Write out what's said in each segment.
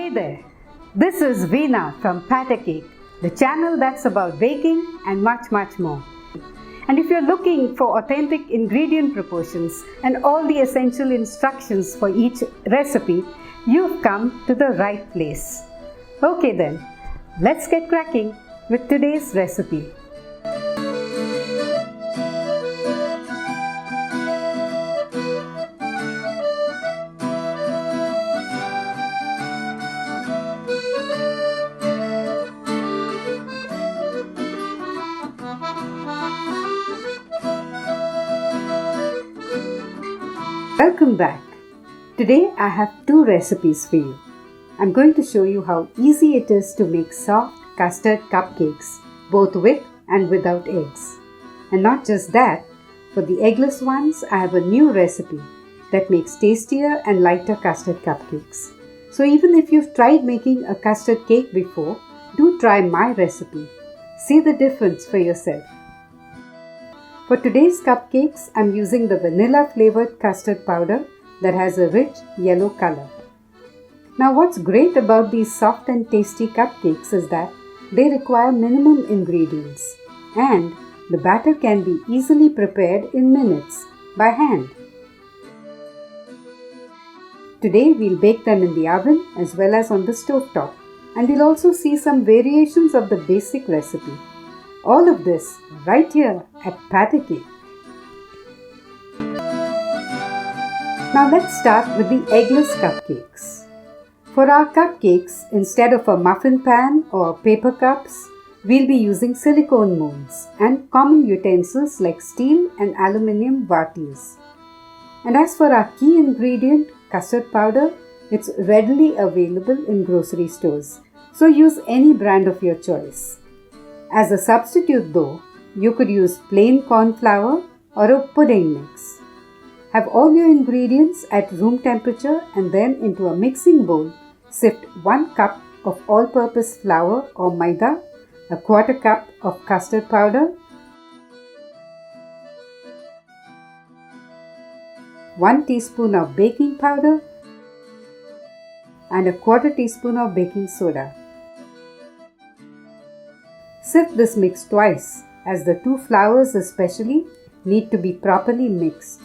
Hey there, this is Veena from Baath Cake, the channel that's about baking and much more. And if you're looking for authentic ingredient proportions and all the essential instructions for each recipe, you've come to the right place. Okay then, let's get cracking with today's recipe. Welcome back. Today I have two recipes for you. I'm going to show you how easy it is to make soft custard cupcakes, both with and without eggs. And not just that, for the eggless ones I have a new recipe that makes tastier and lighter custard cupcakes. So even if you've tried making a custard cake before, do try my recipe. See the difference for yourself. For today's cupcakes, I'm using the vanilla flavored custard powder that has a rich yellow color. Now what's great about these soft and tasty cupcakes is that they require minimum ingredients and the batter can be easily prepared in minutes by hand. Today we'll bake them in the oven as well as on the stovetop, and we'll also see some variations of the basic recipe. All of this right here at Baath Cake. Now let's start with the eggless cupcakes. For our cupcakes, instead of a muffin pan or paper cups, we'll be using silicone molds and common utensils like steel and aluminium varties. And as for our key ingredient, custard powder, it's readily available in grocery stores, so use any brand of your choice. As a substitute though, you could use plain corn flour or a pudding mix. Have all your ingredients at room temperature and then into a mixing bowl, sift 1 cup of all-purpose flour or maida, a quarter cup of custard powder, 1 teaspoon of baking powder and a quarter teaspoon of baking soda. Sift this mix twice, as the two flours especially need to be properly mixed.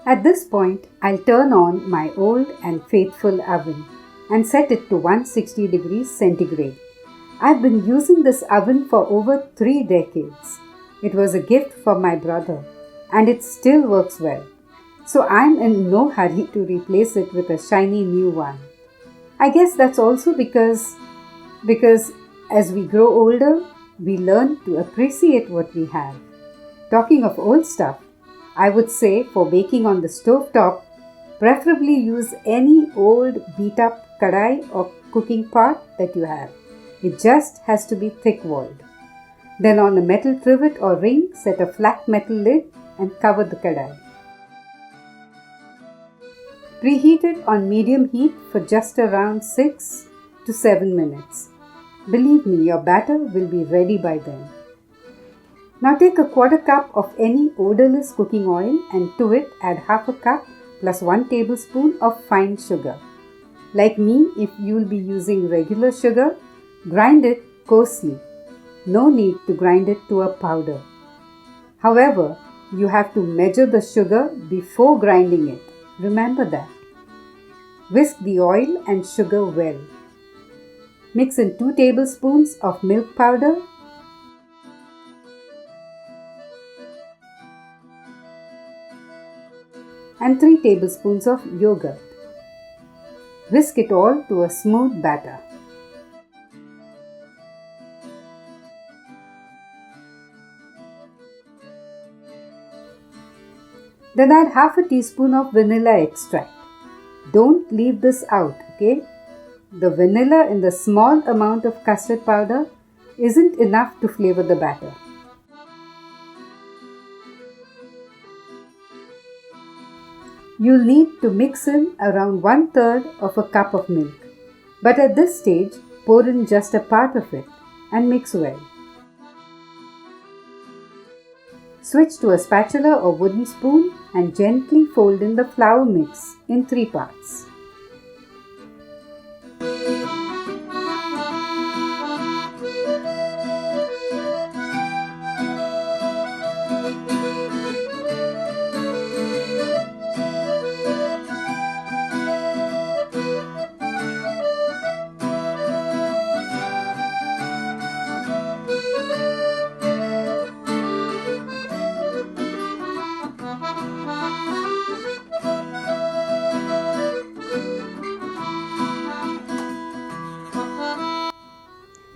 At this point, I'll turn on my old and faithful oven and set it to 160 degrees centigrade. I've been using this oven for over 3 decades. It was a gift from my brother and it still works well. So I'm in no hurry to replace it with a shiny new one. I guess that's also because as we grow older, we learn to appreciate what we have. Talking of old stuff, I would say for baking on the stovetop, preferably use any old beat up kadai or cooking pot that you have. It just has to be thick-walled. Then on a metal trivet or ring, set a flat metal lid and cover the kadai. Preheat it on medium heat for just around 6 to 7 minutes. Believe me, your batter will be ready by then. Now take a quarter cup of any odorless cooking oil and to it add half a cup plus 1 tablespoon of fine sugar. Like me, if you will be using regular sugar, grind it coarsely. No need to grind it to a powder. However, you have to measure the sugar before grinding it. Remember that. Whisk the oil and sugar well. Mix in 2 tablespoons of milk powder, and 3 tablespoons of yogurt. Whisk it all to a smooth batter. Then add half a teaspoon of vanilla extract. Don't leave this out, okay? The vanilla in the small amount of custard powder isn't enough to flavor the batter. You'll need to mix in around 1/3 of a cup of milk. But at this stage, pour in just a part of it and mix well. Switch to a spatula or wooden spoon and gently fold in the flour mix in 3 parts.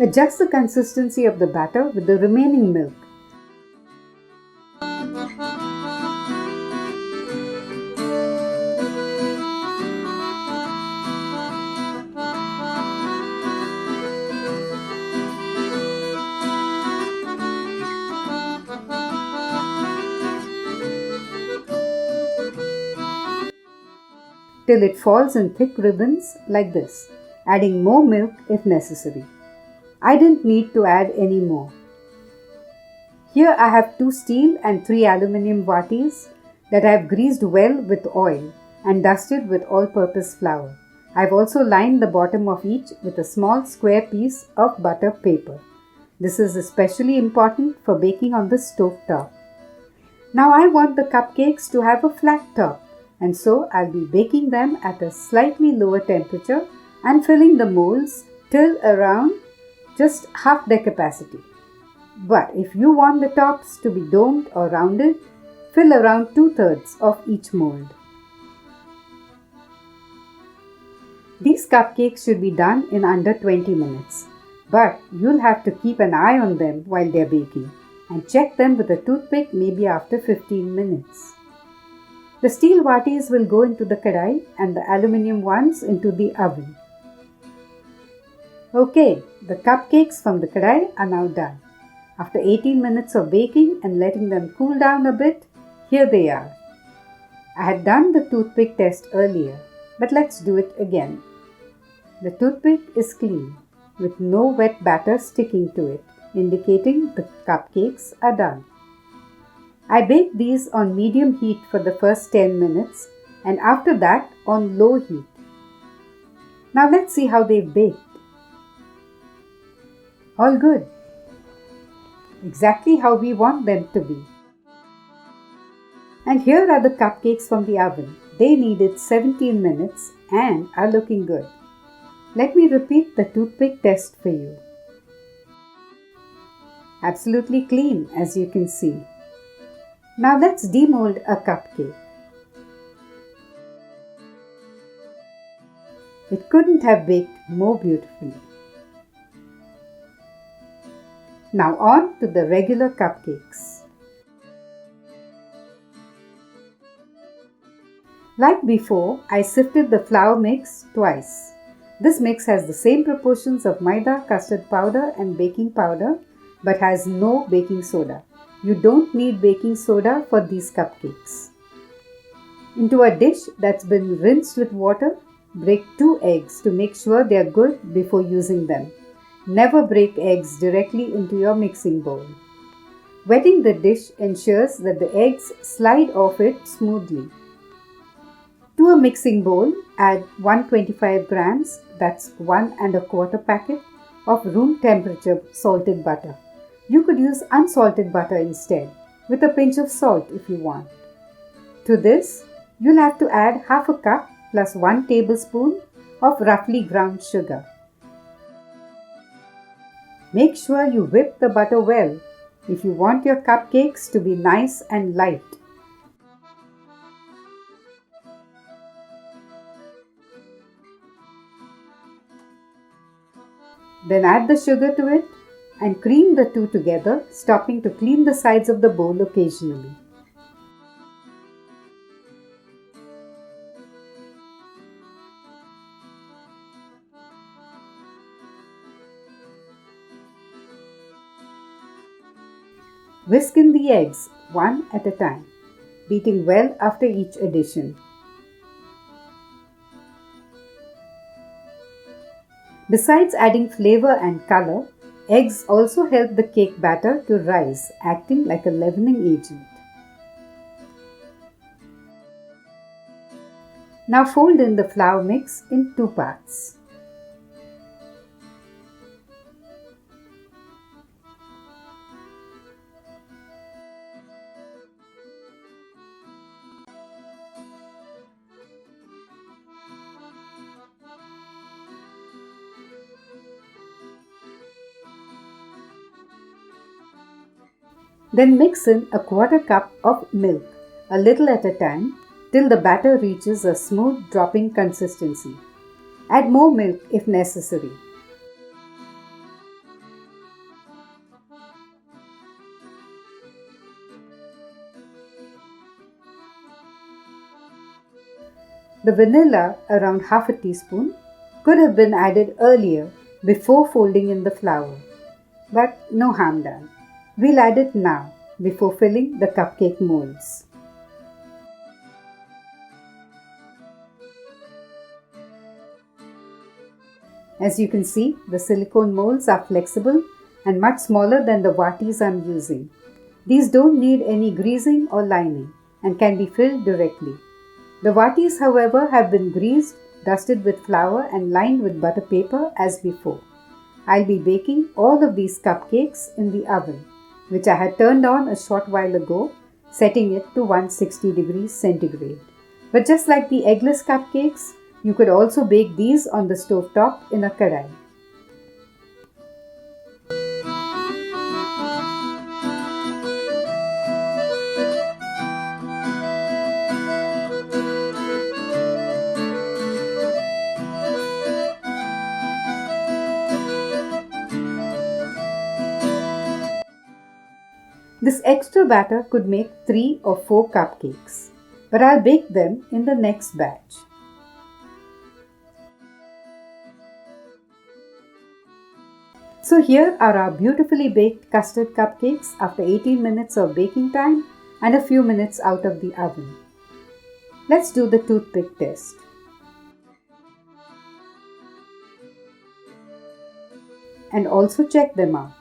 Adjust the consistency of the batter with the remaining milk. Till it falls in thick ribbons like this, adding more milk if necessary. I didn't need to add any more. Here I have 2 steel and 3 aluminium vatis that I have greased well with oil and dusted with all-purpose flour. I have also lined the bottom of each with a small square piece of butter paper. This is especially important for baking on the stove top. Now I want the cupcakes to have a flat top, and so I'll be baking them at a slightly lower temperature and filling the molds till around just half their capacity. But if you want the tops to be domed or rounded, fill around 2/3 of each mold. These cupcakes should be done in under 20 minutes, but you'll have to keep an eye on them while they're baking and check them with a toothpick maybe after 15 minutes. The steel vatis will go into the kadai and the aluminium ones into the oven. Okay, the cupcakes from the kadai are now done. After 18 minutes of baking and letting them cool down a bit, here they are. I had done the toothpick test earlier, but let's do it again. The toothpick is clean, with no wet batter sticking to it, indicating the cupcakes are done. I baked these on medium heat for the first 10 minutes and after that on low heat. Now let's see how they baked. All good. Exactly how we want them to be. And here are the cupcakes from the oven. They needed 17 minutes and are looking good. Let me repeat the toothpick test for you. Absolutely clean, as you can see. Now let's demold a cupcake. It couldn't have baked more beautifully. Now on to the regular cupcakes. Like before, I sifted the flour mix twice. This mix has the same proportions of maida, custard powder and baking powder, but has no baking soda. You don't need baking soda for these cupcakes. Into a dish that's been rinsed with water, break 2 eggs to make sure they are good before using them. Never break eggs directly into your mixing bowl. Wetting the dish ensures that the eggs slide off it smoothly. To a mixing bowl, add 125 grams, that's 1 1/4 packet, of room temperature salted butter. You could use unsalted butter instead, with a pinch of salt if you want. To this, you'll have to add half a cup plus 1 tablespoon of roughly ground sugar. Make sure you whip the butter well if you want your cupcakes to be nice and light. Then add the sugar to it and cream the two together, stopping to clean the sides of the bowl occasionally. Whisk in the eggs one at a time, beating well after each addition. Besides adding flavor and color, Eggs also help the cake batter to rise, acting like a leavening agent. Now fold in the flour mix in 2 parts. Then mix in a 1/4 cup of milk, a little at a time, till the batter reaches a smooth dropping consistency. Add more milk if necessary. The vanilla, around half a teaspoon, could have been added earlier before folding in the flour, but no harm done. We'll add it now before filling the cupcake molds. As you can see, the silicone molds are flexible and much smaller than the watis I'm using. These don't need any greasing or lining and can be filled directly. The watis, however, have been greased, dusted with flour and lined with butter paper as before. I'll be baking all of these cupcakes in the oven, which I had turned on a short while ago, setting it to 160 degrees centigrade. But just like the eggless cupcakes, you could also bake these on the stove top in a kadai. This extra batter could make 3 or 4 cupcakes, but I'll bake them in the next batch. So here are our beautifully baked custard cupcakes after 18 minutes of baking time and a few minutes out of the oven. Let's do the toothpick test. And also check them out.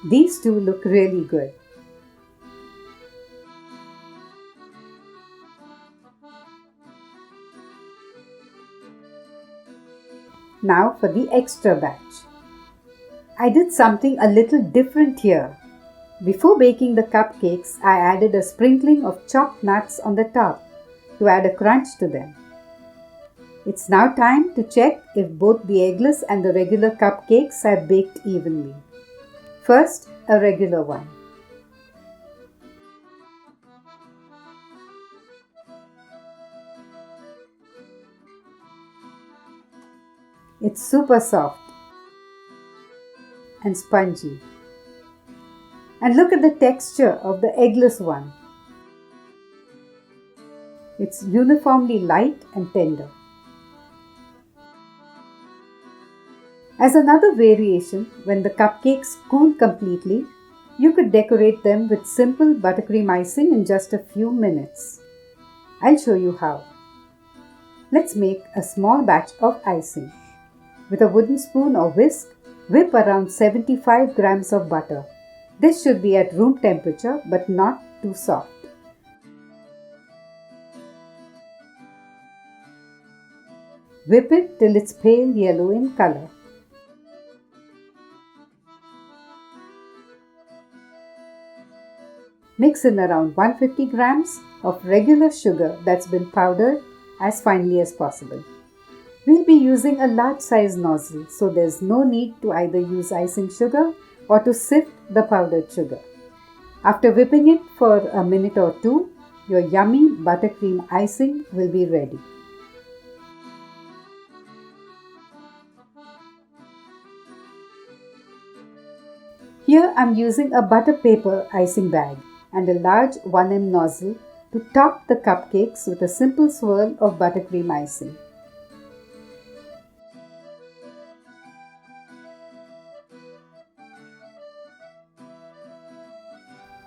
These two look really good. Now for the extra batch. I did something a little different here. Before baking the cupcakes, I added a sprinkling of chopped nuts on the top to add a crunch to them. It's now time to check if both the eggless and the regular cupcakes have baked evenly. First, a regular one. It's super soft and spongy. And look at the texture of the eggless one. It's uniformly light and tender. As another variation, when the cupcakes cool completely, you could decorate them with simple buttercream icing in just a few minutes. I'll show you how. Let's make a small batch of icing. With a wooden spoon or whisk, whip around 75 grams of butter. This should be at room temperature but not too soft. Whip it till it's pale yellow in color. Mix in around 150 grams of regular sugar that's been powdered as finely as possible. We'll be using a large size nozzle, so there's no need to either use icing sugar or to sift the powdered sugar. After whipping it for a minute or two, your yummy buttercream icing will be ready. Here I'm using a butter paper icing bag and a large 1mm nozzle to top the cupcakes with a simple swirl of buttercream icing.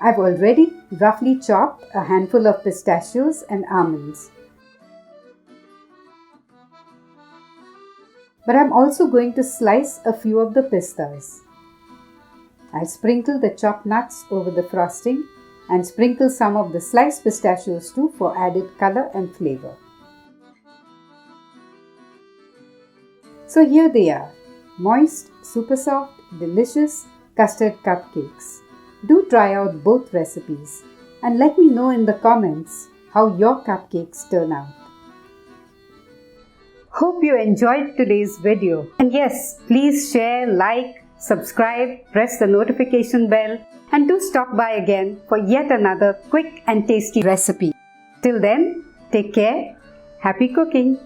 I've already roughly chopped a handful of pistachios and almonds. but I'm also going to slice a few of the pistas. I'll sprinkle the chopped nuts over the frosting and sprinkle some of the sliced pistachios too for added color and flavor. So here they are, moist, super soft, delicious custard cupcakes. Do try out both recipes and let me know in the comments how your cupcakes turn out. Hope you enjoyed today's video. And yes, please share, like, subscribe, press the notification bell, and do stop by again for yet another quick and tasty recipe. Till then, take care. Happy cooking!